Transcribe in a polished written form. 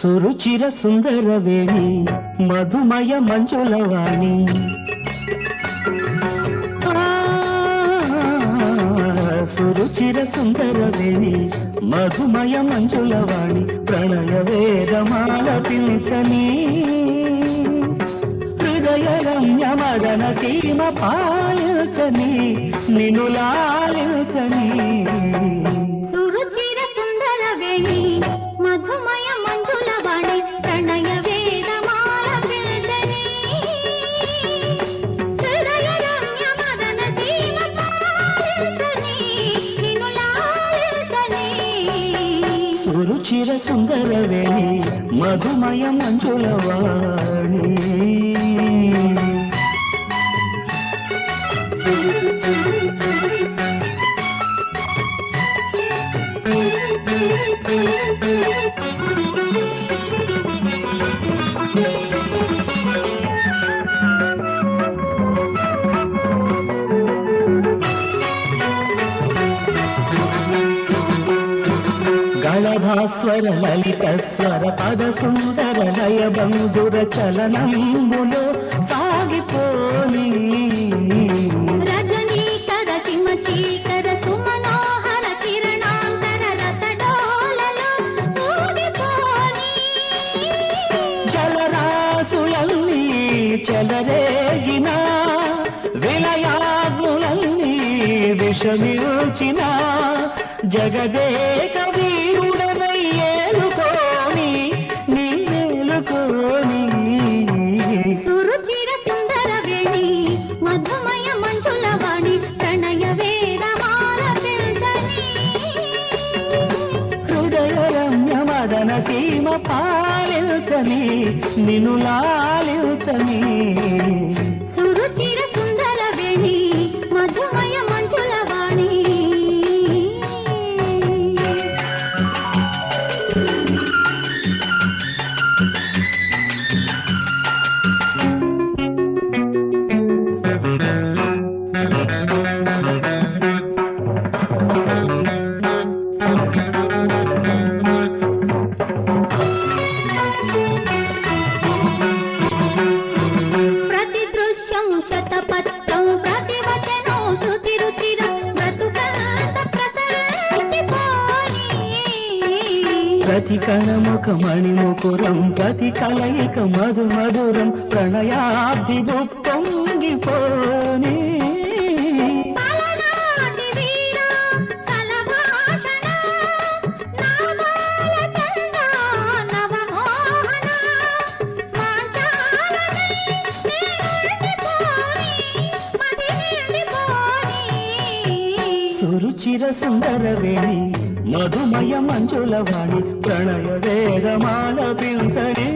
సురుచిర సుందరవేణి మధుమయ మంజులవాణి సురుచిర సుందరవేణి మధుమయ మంజులవాణి ప్రణయ వేదమాలపించని హృదయ రమ్య మదన సీమ పాలించని నిన్ను లాలించని సురుచిర సుందరవేణి మధుమయ మంజులవాణి ప్రణయ వేదమాలపించని హృదయ రమ్య మదన సీమ పాలించని నిన్ను లాలించని సురుచిర సుందరవేణి మధుమయ మంజులవాణి గళభాస్వర లలిత స్వర పద సుందర లయ బంధుర చలనంబులో సాగిపోని రజనీకర హిమశీకర సుమనోహర కిరణాంతర రసడోలలో ఊగిపోని జలరాసులన్నీ చెలరేగిన విలయాగ్నులన్నీ విషమిల్చిన జగదేక వీరుడనై ఏలుకోని నీలుకోని సురుచిర సుందరవేణి మధుమయ మంజులవాణి ప్రణయ వేదమాలపించని హృదయ రమ్య మదన సీమ పాలించని నిన్ను లాలించని సురుచిర సుందరవేణి మధుమయ మంజులవాణి ప్రతి దృశ్యం శతపత్రం ప్రతివచనం శృతి రుచిర బ్రతుకంత ప్రసరించిపోని ప్రతి కణముఖ మణిముకురం ప్రతి కలయిక మధు మధురం ప్రణయాబ్ది పొంగిపోని తలనాటి వీర తలభాషణ నామాల చంద నవమోహన మాంచాలనై నిండిపోని మది నిండిపోని సురుచిర సుందరవేణి మధుమయ మంజులవాణి ప్రణయ వేదమాలపించని